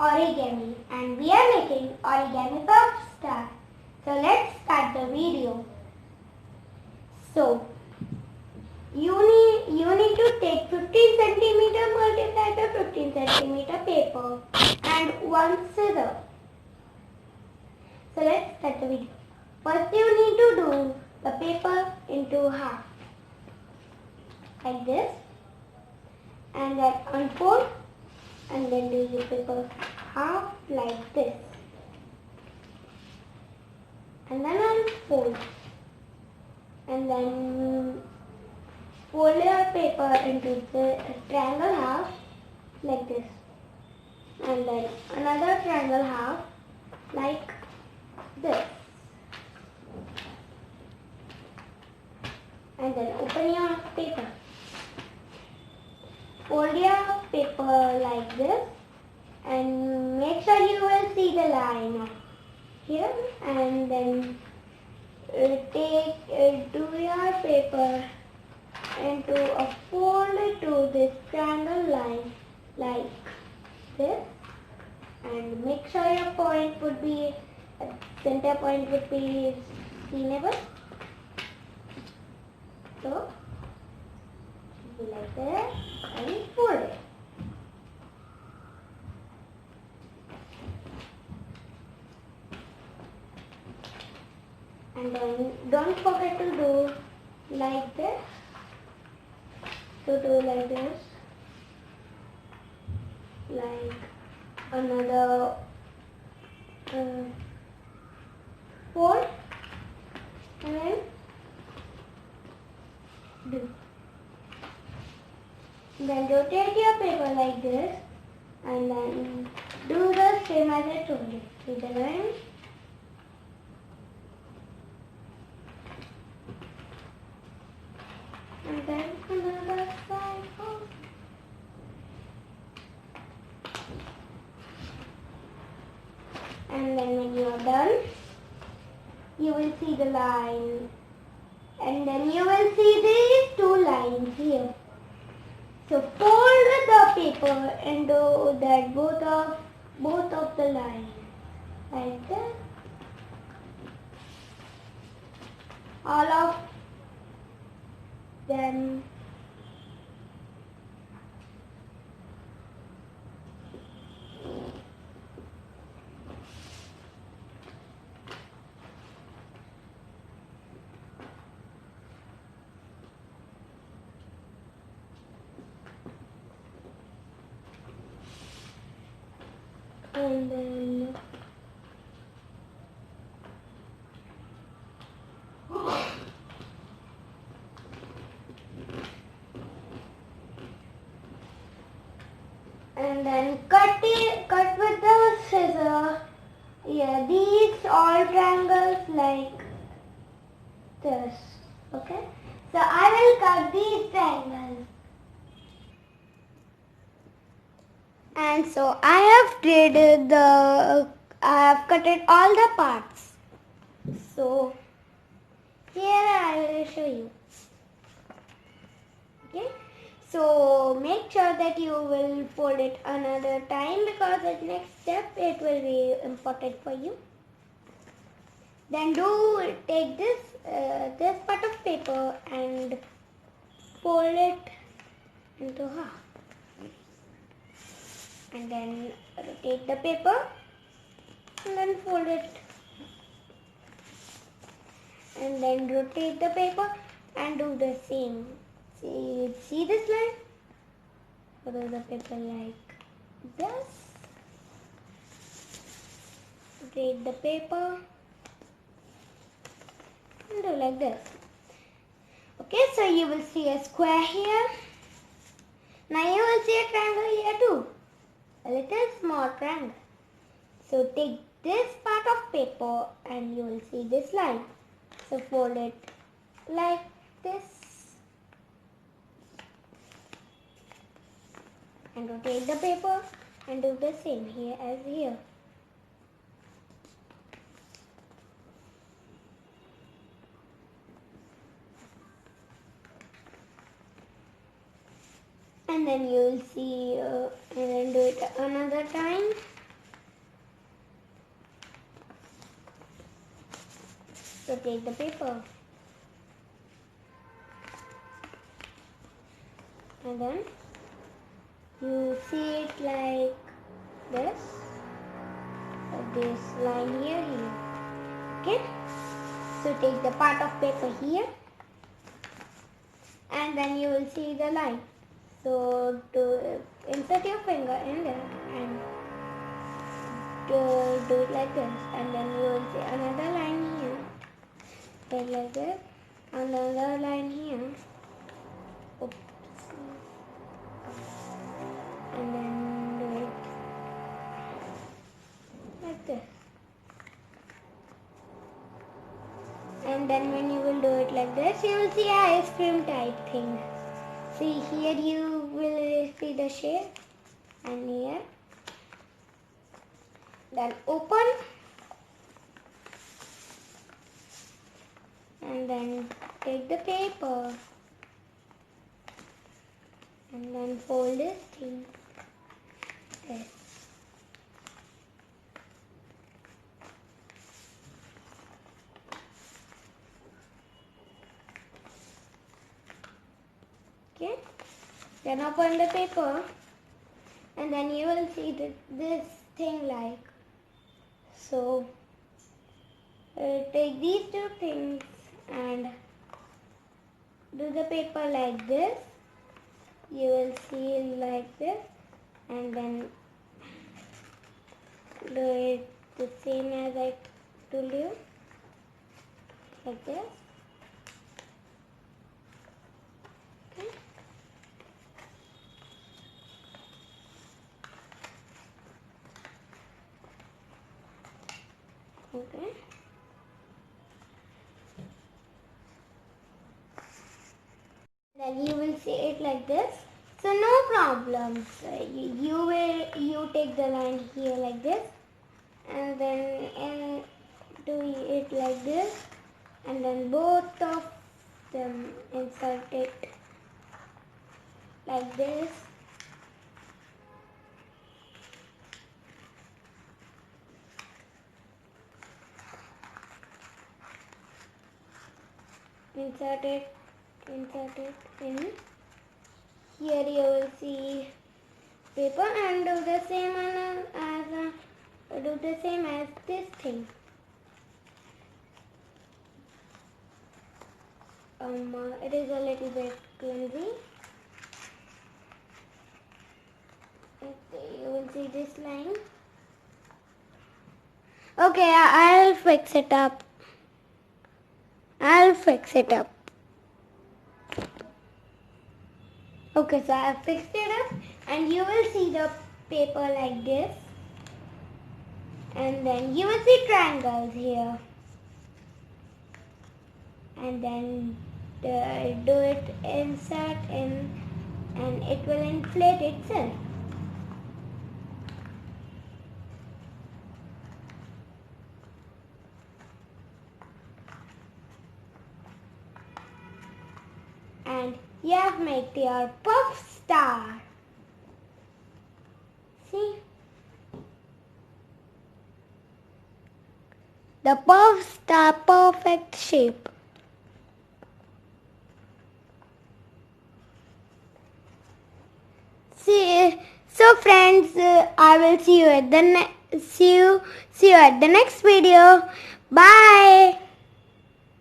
origami and we are making origami puff star. So let's start the video. So you need to take 15 centimeter multiplied by 15 centimeter paper and one scissor. So let's start the video. First you need to do the paper into half like this and then unfold and then do the paper half like this and then unfold and then fold your paper into the triangle half like this and then another triangle half like this and then open your paper. Fold your paper like this and make sure you will see the line here and then do your paper into a fold to this triangle line like this and make sure your point would be center point would be seenable. So like this and fold it. And then don't forget to do like this. So do like this, like another fold and then do. Then rotate your paper like this and then do the same as I told you. See the line? And then another side also. And then when you are done, you will see the line and then you will see these two lines here. So fold the paper and do that both of the lines like this. All of them. And then cut with the scissor. Yeah, these all triangles like this. Okay. So I will cut these triangles. And so I have cutted all the parts. So here I will show you. Okay. So make sure that you will fold it another time because at next step it will be important for you. Then take this part of paper and fold it into half. And then rotate the paper and then fold it. And then rotate the paper and do the same. See this line? Fold the paper like this. Rotate the paper and do like this. Okay, so you will see a square here. Now you will see a triangle here too. A little small triangle. So take this part of paper and you will see this line. So fold it like this and rotate the paper and do the same here as here. And then you will see and then do it another time So take the paper. And then you see it like this. This line here. Okay. So take the part of paper here. And then you will see the line. So to insert your finger in there and do it like this, and then you will see another line here, like this, another line here. Oops. And then do it like this. And then when you will do it like this, you will see an ice cream type thing. See here you will see the shape, and here. Then open, and then take the paper and then fold this thing. This. Okay. Then open the paper, and then you will see this thing like. So take these two things and do the paper like this. You will see like this, and then do it the same as I told you, like this. Okay. Okay. Then you will see it like this. So no problems. You take the line here like this, and then do it like this, and then both of them insert it like this. Insert it in. Here you will see paper, and do the same as this thing. It is a little bit clumsy. Okay, you will see this line. Okay, I'll fix it up. Okay, so I have fixed it up, and you will see the paper like this, and then you will see triangles here, and then do it insert in, and it will inflate itself. And you have made your puff star. See? The puff star perfect shape. See, so friends, I will see you at the next video. Bye.